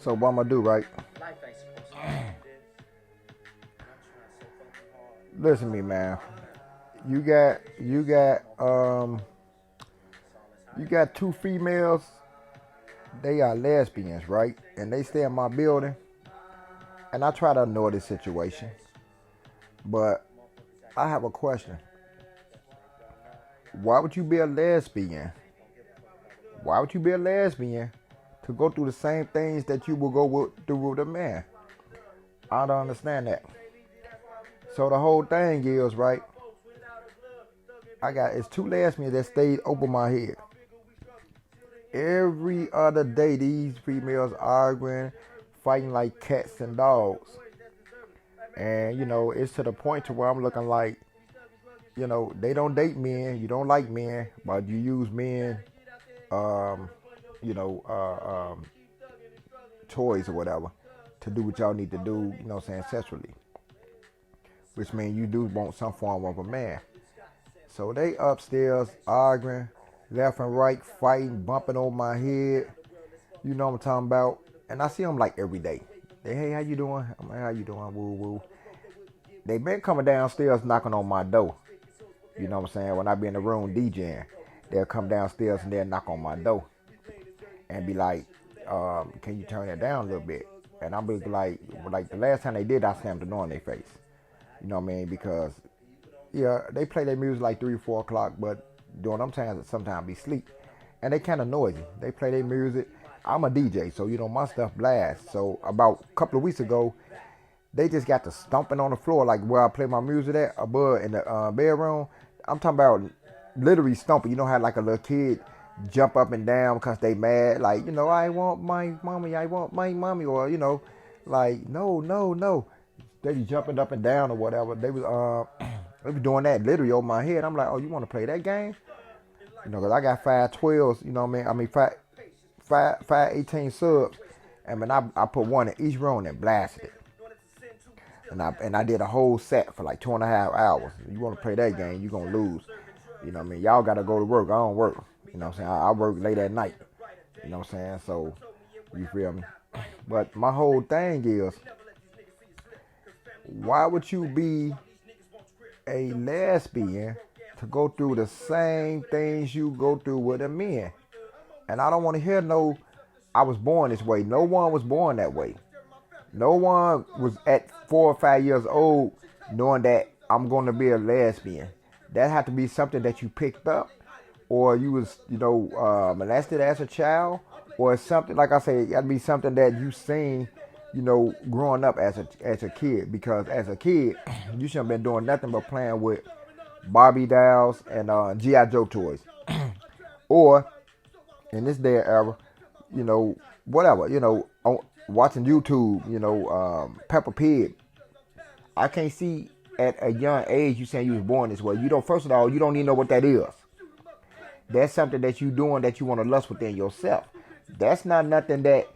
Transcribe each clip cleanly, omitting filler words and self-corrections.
So what I'm gonna do, right? Listen to me, man. You got two females. They are lesbians, right? And they stay in my building. And I try to ignore this situation. But I have a question. Why would you be a lesbian? Why would you be a lesbian to go through the same things that you will go through with a man? I don't understand that. So the whole thing is, right, it's two lesbians that stayed over my head. Every other day, these females arguing, fighting like cats and dogs. And, it's to the point to where I'm looking like, they don't date men, you don't like men, but you use men, toys or whatever to do what y'all need to do, sexually. Which means you do want some form of a man. So they upstairs arguing, left and right, fighting, bumping over my head. You know what I'm talking about? And I see them like every day. They, hey, how you doing? I'm like, how you doing? Woo, woo. They been coming downstairs knocking on my door. You know what I'm saying? When I be in the room DJing, they'll come downstairs and they'll knock on my door. And be like, can you turn it down a little bit? And I'll be like the last time they did, I slammed the door in their face. You know what I mean? Because, yeah, they play their music like 3 or 4 o'clock, but during them times, sometimes be sleep. And they kind of noisy. They play their music. I'm a DJ, so, my stuff blasts. So about a couple of weeks ago, they just got to stomping on the floor, like where I play my music at, above in the bedroom. I'm talking about literally stomping. You know how like a little kid jump up and down because they mad? Like, I want my mommy, I want my mommy. Or, like, no. They be jumping up and down or whatever. They was doing that literally over my head. I'm like, oh, you want to play that game? Because I got 512s, you know what I mean? I mean, 518 subs. And then I put one in each room and blasted it. And I did a whole set for like 2.5 hours. You want to play that game, you're going to lose. You know what I mean? Y'all got to go to work. I don't work. You know what I'm saying? I work late at night. You know what I'm saying? So, you feel me? But my whole thing is, why would you be a lesbian to go through the same things you go through with a man? And I don't want to hear I was born this way. No one was born that way. No one was at 4 or 5 years old knowing that I'm going to be a lesbian. That had to be something that you picked up, or you was, molested as a child, or something, like I say, it got to be something that you seen, growing up as a kid. Because as a kid, you shouldn't have been doing nothing but playing with Barbie dolls and G.I. Joe toys. Or, in this day and era, whatever, watching YouTube, Peppa Pig. I can't see at a young age you saying you was born this way. First of all, you don't even know what that is. That's something that you doing that you want to lust within yourself. That's not nothing that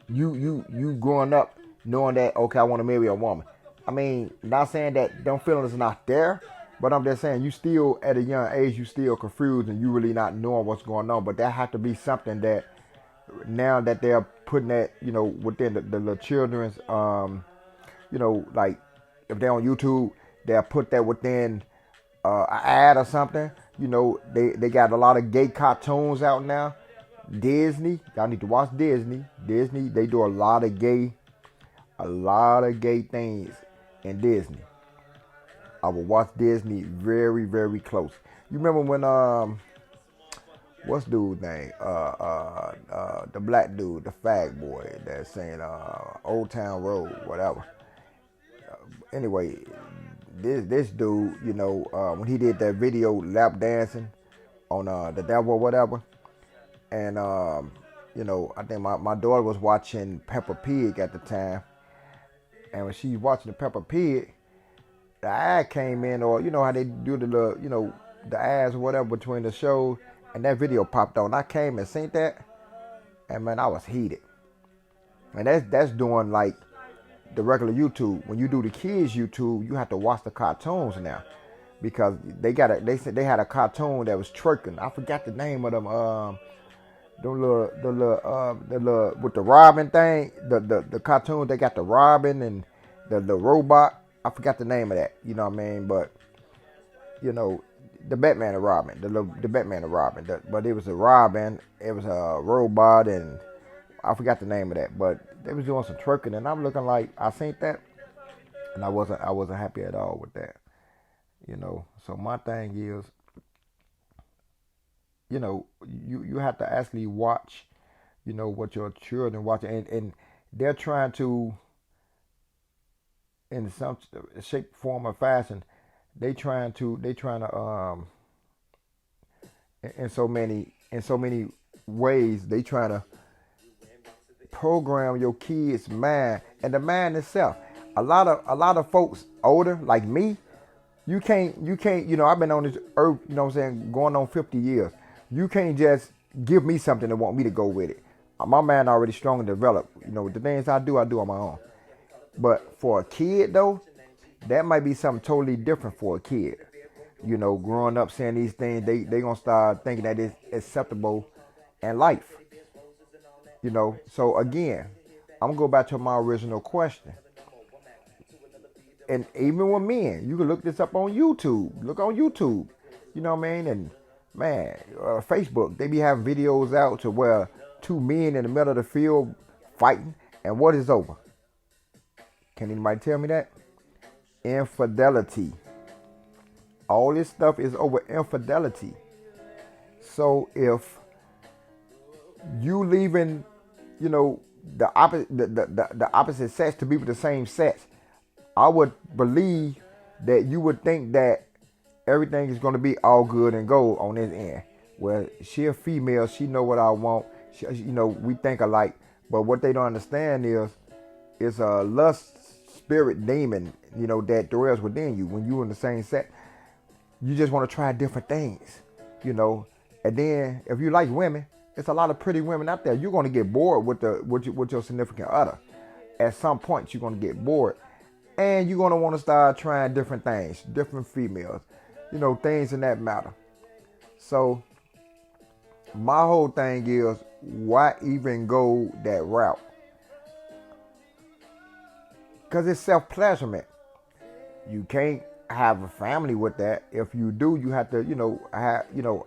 you growing up knowing that, okay, I want to marry a woman. I mean, not saying that them feelings are not there, but I'm just saying you still, at a young age, you still confused and you really not knowing what's going on. But that has to be something that, now that they're putting that, within the little children's, like if they're on YouTube, they'll put that within an ad or something. They got a lot of gay cartoons out now. Disney, y'all need to watch Disney. Disney, they do a lot of gay things in Disney. I will watch Disney very, very close. You remember when what's dude's name? The black dude, the fag boy that's saying Old Town Road, whatever. Anyway, this dude, when he did that video lap dancing on the devil or whatever, and I think my daughter was watching Peppa Pig at the time, and when she was watching the Peppa Pig, the ad came in, or how they do the little, the ads or whatever between the shows, and that video popped on. I came and seen that, and man, I was heated. And that's doing like the regular YouTube. When you do the kids YouTube, you have to watch the cartoons now, because they said they had a cartoon that was twerking. I forgot the name of them. the little with the Robin thing, the cartoon they got the Robin and the robot. I forgot the name of that. You know what I mean? But you know, the Batman and Robin, the Batman and Robin. But it was a Robin, it was a robot, and I forgot the name of that. But they was doing some twerking, and I'm looking like I seen that, and I wasn't happy at all with that. You know, so my thing is, you have to actually watch, what your children watch, and they're trying to, in some shape, form, or fashion, they trying to in so many ways they trying to program your kids' mind and the mind itself. A lot of folks older like me, you can't I've been on this earth, what I'm saying, going on 50 years. You can't just give me something and want me to go with it. My mind already strong and developed. The things I do on my own. But for a kid though, that might be something totally different for a kid. Growing up saying these things, they gonna start thinking that it's acceptable in life. So again, I'm gonna go back to my original question. And even with men, you can look this up on YouTube. Look on YouTube. You know what I mean? And man, Facebook, they be having videos out to where two men in the middle of the field fighting, and what is over? Can anybody tell me that? Infidelity. All this stuff is over infidelity. So if you leaving, the opposite sex to be with the same sex, I would believe that you would think that everything is going to be all good and gold on this end. Well, she a female, she know what I want. We think alike. But what they don't understand is it's a lust spirit demon, that dwells within you. When you in the same sex, you just want to try different things, And then if you like women, it's a lot of pretty women out there. You're going to get bored with your significant other. At some point, you're going to get bored. And you're going to want to start trying different things, different females, things in that matter. So my whole thing is, why even go that route? Because it's self-pleasurement. You can't have a family with that. If you do, you have to,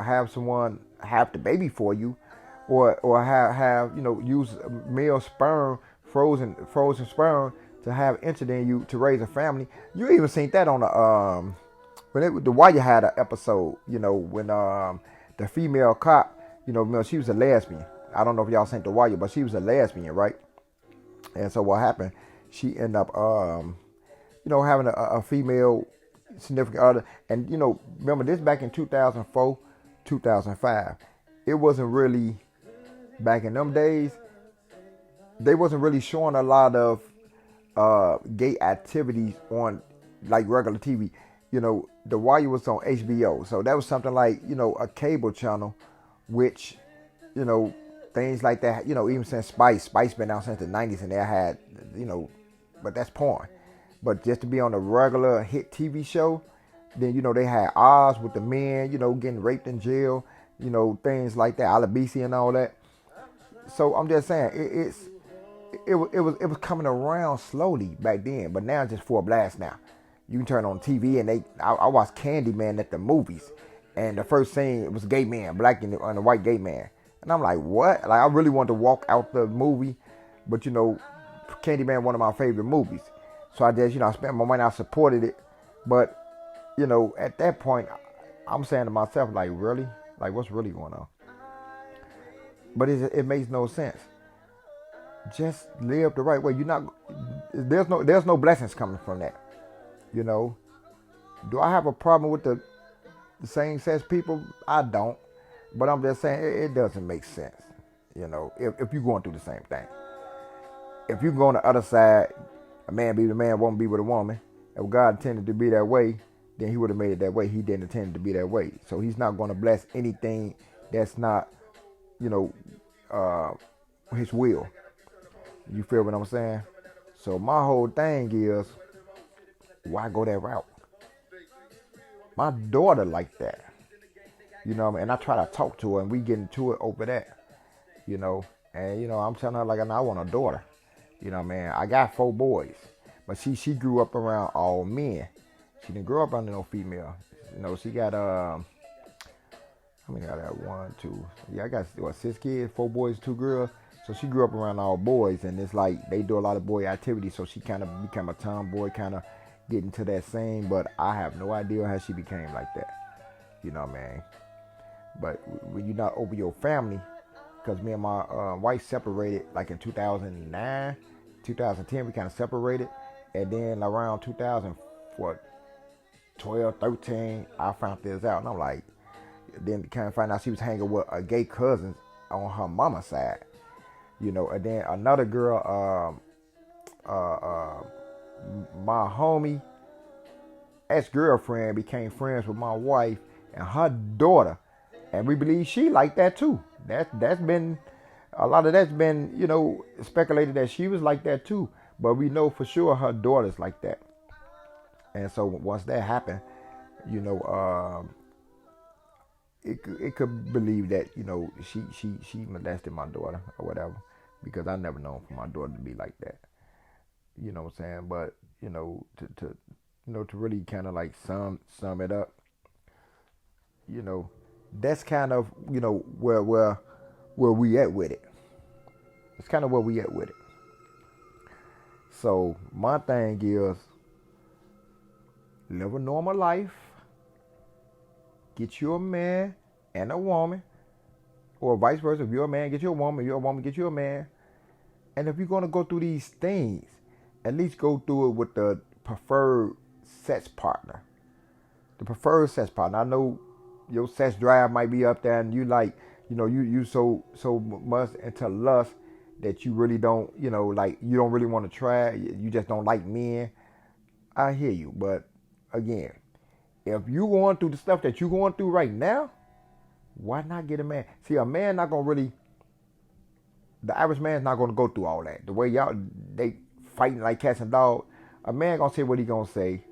have someone have the baby for you, or have use male sperm, frozen sperm, to have entered in you to raise a family. You even seen that on the Wire had an episode, when the female cop, she was a lesbian. I don't know if y'all seen the Wire, but she was a lesbian, right? And so what happened? She ended up, having a female significant other. And, remember this back in 2004, 2005. It wasn't really, back in them days, they wasn't really showing a lot of gay activities on like regular TV. The Wire was on HBO, so that was something like a cable channel, which things like that. Even since Spice been out since the 90s, and they had but that's porn. But just to be on a regular hit TV show, then they had Oz with the men, getting raped in jail, things like that, Alabisi and all that. So I'm just saying it was coming around slowly back then, but now it's just full blast now. You can turn on TV and I watched Candyman at the movies, and the first scene, it was a gay man, black and a white gay man, and I'm like, what? Like, I really wanted to walk out the movie, but Candyman, one of my favorite movies, so I just I spent my money, I supported it, but at that point, I'm saying to myself, like, really, like, what's really going on? But it makes no sense. Just live the right way. There's no blessings coming from that. Do I have a problem with the same sex people? I don't. But I'm just saying it doesn't make sense. If you're going through the same thing. If you go on the other side, a man be with a man, a woman be with a woman. If God intended to be that way, then he would have made it that way. He didn't intend to be that way. So he's not going to bless anything that's not, his will. You feel what I'm saying? So my whole thing is, why go that route? My daughter like that. And I try to talk to her, and we get into it over that. you know. And, I'm telling her, like, I want a daughter. Man, I got 4 boys. But she grew up around all men. She didn't grow up under no female. She got, how many I got? 1, 2. Yeah, I got, 6 kids, 4 boys, 2 girls. So she grew up around all boys. And it's like, they do a lot of boy activities. So she kind of became a tomboy, kind of getting to that same. But I have no idea how she became like that. Man. But when you're not over your family, because me and my wife separated like in 2009, 2010, we kind of separated. And then around 2012, 13, I found this out. And I'm like, then kind of find out she was hanging with a gay cousin on her mama's side. And then another girl, my homie, ex-girlfriend became friends with my wife and her daughter. And we believe she like that too. That's been, a lot of that's been, speculated that she was like that too. But we know for sure her daughter's like that. And so once that happened, it could believe that, she molested my daughter or whatever. Because I never known for my daughter to be like that. You know what I'm saying? But, to really kind of like sum it up, that's kind of, where we at with it. It's kind of where we at with it. So my thing is, live a normal life. Get you a man and a woman. Or vice versa. If you're a man, get you a woman. If you're a woman, get you a man. And if you're going to go through these things, at least go through it with the preferred sex partner. The preferred sex partner. I know your sex drive might be up there and you like, you so much into lust that you really don't, you don't really want to try. You just don't like men. I hear you. But again, if you're going through the stuff that you're going through right now, why not get a man? See, a man not going to really, the average man's not going to go through all that. The way y'all, they fighting like cats and dogs. A man going to say what he going to say.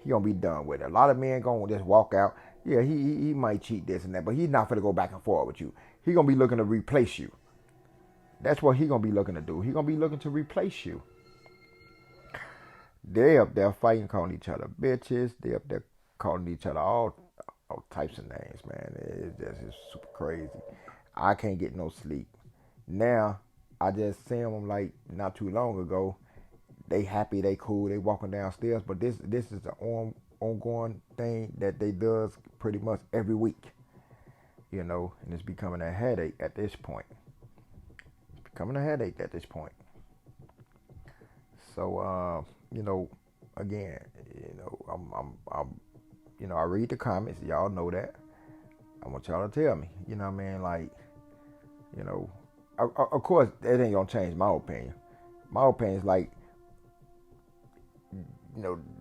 He going to be done with it. A lot of men going to just walk out. Yeah, he might cheat this and that, but he's not going to go back and forth with you. He going to be looking to replace you. That's what he going to be looking to do. He going to be looking to replace you. They up there fighting, calling each other bitches. They up there calling each other all types of names, man. It's super crazy. I can't get no sleep. Now, I just seen them like not too long ago. They happy, they cool, they walking downstairs, but this is the ongoing thing that they does pretty much every week. And it's becoming a headache at this point. So, again, I read the comments. Y'all know that. I want y'all to tell me. You know what I mean? Like, of course, it ain't gonna change my opinion. My opinion is like,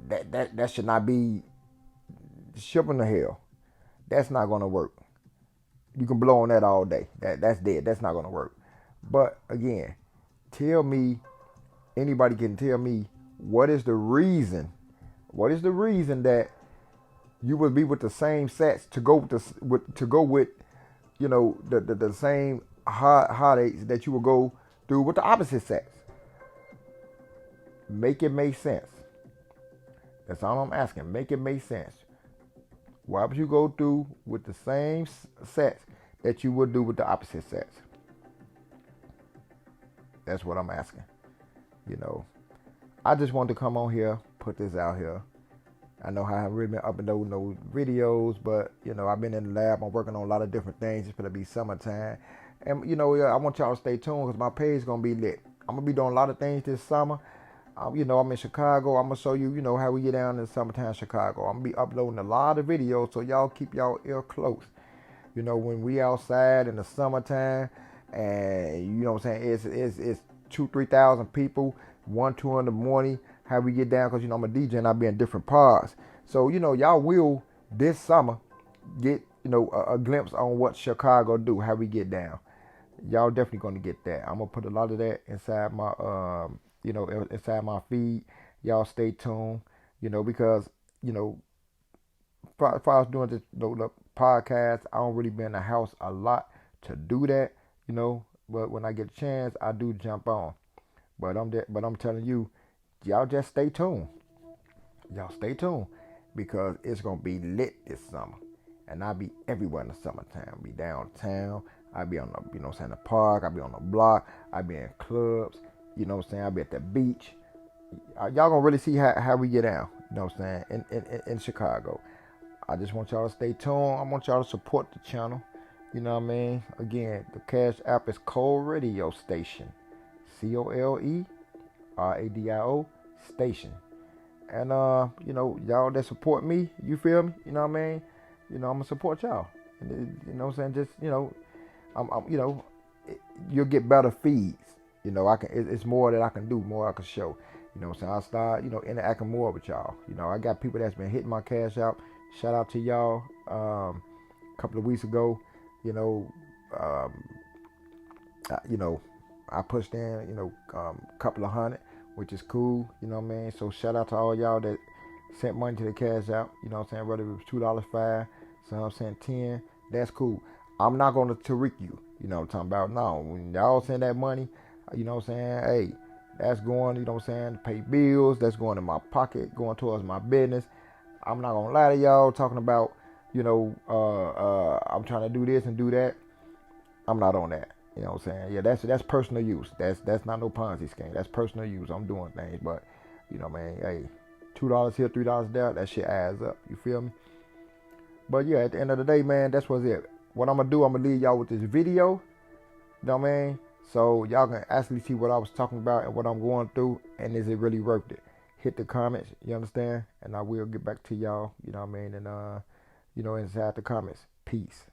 that should not be shipping to hell. That's not gonna work. You can blow on that all day. That's dead. That's not gonna work. But again, tell me, anybody can tell me, what is the reason? What is the reason that you would be with the same sex to go with the same heartaches that you would go through with the opposite sex? Make it make sense. That's all I'm asking. Make it make sense. Why would you go through with the same sex that you would do with the opposite sex? That's what I'm asking. I just wanted to come on here, put this out here. I know how I haven't really been up and doing no videos, but, I've been in the lab. I'm working on a lot of different things. It's going to be summertime. And, I want y'all to stay tuned because my page is going to be lit. I'm going to be doing a lot of things this summer. I'm in Chicago. I'm going to show you, how we get down in summertime Chicago. I'm going to be uploading a lot of videos, so y'all keep y'all ear close. When we outside in the summertime and, you know what I'm saying, it's 2,000-3,000 people, 1-2 in the morning, how we get down, because, I'm a DJ and I be in different parts. So, y'all will this summer get, a glimpse on what Chicago do, how we get down. Y'all definitely going to get that. I'm going to put a lot of that inside my, inside my feed. Y'all stay tuned, because, if I was doing this the podcast, I don't really be in the house a lot to do that, but when I get a chance, I do jump on. But I'm telling you, y'all just stay tuned. Y'all stay tuned because it's gonna be lit this summer, and I'll be everywhere in the summertime. Be downtown. I'll be on the, you know what I'm saying, the park. I'll be on the block. I'll be in clubs. You know what I'm saying. I'll be at the beach. Y'all gonna really see how we get down. You know what I'm saying, in Chicago. I just want y'all to stay tuned. I want y'all to support the channel. You know what I mean? Again, the Cash App is Cold Radio Station. COLERADIO Station. And you know, y'all that support me, you feel me? You know what I mean? You know, I'm gonna support y'all. And, you know what I'm saying? Just, you know, I'm you know, you'll get better feeds. You know, it's more that I can do, more I can show. You know what I'm saying? I'll start, you know, interacting more with y'all. You know, I got people that's been hitting my Cash App. Shout out to y'all. A couple of weeks ago, you know, I pushed in, you know, a couple of hundred, which is cool. You know what I mean? So shout out to all y'all that sent money to the Cash App. You know what I'm saying? Whether it was $2, some sent 10. That's cool. I'm not gonna Tariq you. You know what I'm talking about? No, when y'all send that money, you know what I'm saying? Hey, that's going, you know what I'm saying, to pay bills. That's going in my pocket, going towards my business. I'm not gonna lie to y'all talking about, you know, I'm trying to do this and do that. I'm not on that. You know what I'm saying? Yeah, that's personal use. That's not no Ponzi scheme. That's personal use. I'm doing things, but you know, man, hey, $2 here, $3 there, that shit adds up. You feel me? But yeah, at the end of the day, man, that's what's it. What I'm gonna do, I'm gonna leave y'all with this video. You know what I mean? So y'all can actually see what I was talking about and what I'm going through, and is it really worth it? Hit the comments, you understand? And I will get back to y'all, you know what I mean? And you know, inside the comments. Peace.